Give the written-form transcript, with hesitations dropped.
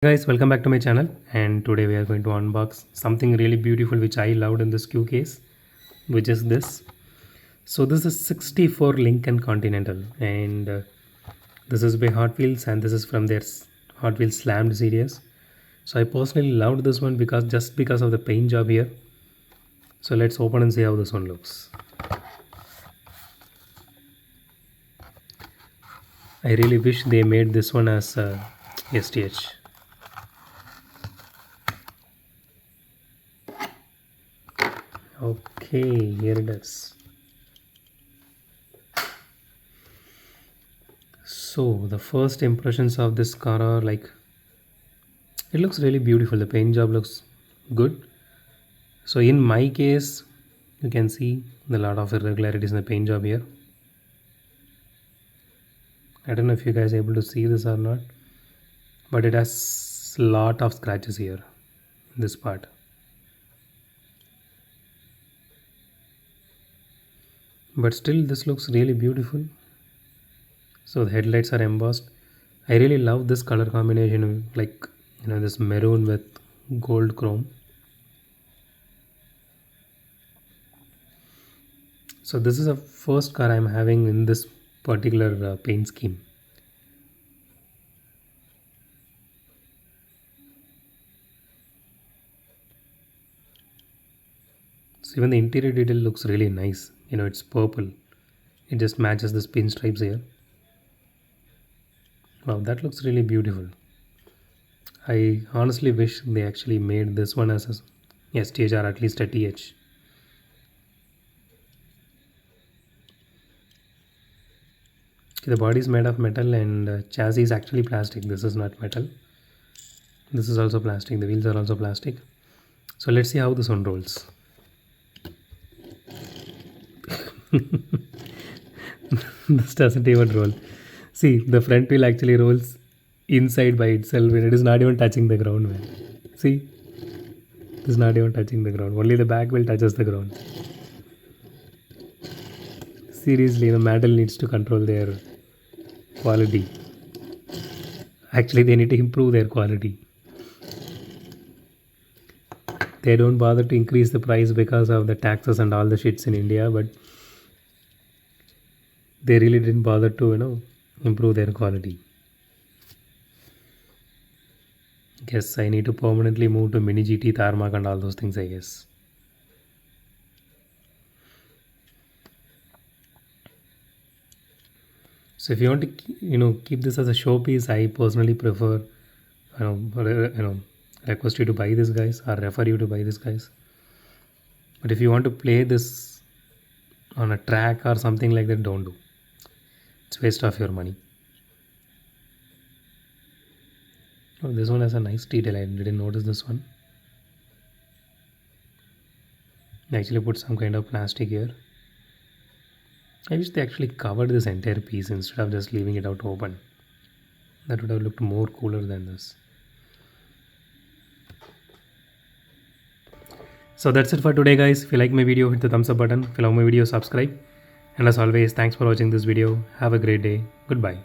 Guys, welcome back to my channel, and today we are going to unbox something really beautiful which I loved in this Q case, which is this. So this is 64 Lincoln Continental, and this is by Hot Wheels, and this is from their Hot Wheels Slammed series. So I personally loved this one because of the paint job here. So let's open and see how this one looks. I really wish they made this one as STH. Okay, here it is. So the first impressions of this car are like, it looks really beautiful. The paint job looks good. So in my case, you can see a lot of irregularities in the paint job here. I don't know if you guys are able to see this or not, but it has a lot of scratches here, this part. But still this looks really beautiful. So the headlights are embossed. I really love this color combination, like this maroon with gold chrome. So this is the first car I'm having in this particular paint scheme. So even the interior detail looks really nice. It's purple. It just matches the pinstripes here. Wow, that looks really beautiful. I honestly wish they actually made this one as a STH or at least a TH. The body is made of metal, and chassis is actually plastic. This is not metal. This is also plastic. The wheels are also plastic. So let's see how this one rolls. This doesn't even roll. See, the front wheel actually rolls inside by itself, and it is not even touching the ground, man. See, it is not even touching the ground. Only the back wheel touches the ground. Seriously, the Mattel needs to control their quality. Actually, they need to improve their quality. They don't bother to increase the price because of the taxes and all the shits in India, but they really didn't bother to improve their quality. Guess I need to permanently move to Mini GT, Tarmac and all those things, I guess. So if you want to keep this as a showpiece, I personally prefer request you to buy this, guys, or refer you to buy this, guys. But if you want to play this on a track or something like that, don't do. It's waste of your money. Oh, this one has a nice detail. I didn't notice this one. They actually put some kind of plastic here. I wish they actually covered this entire piece instead of just leaving it out open. That would have looked more cooler than this. So that's it for today, guys. If you like my video, hit the thumbs up button. If you love my video, subscribe. And as always, thanks for watching this video. Have a great day. Goodbye.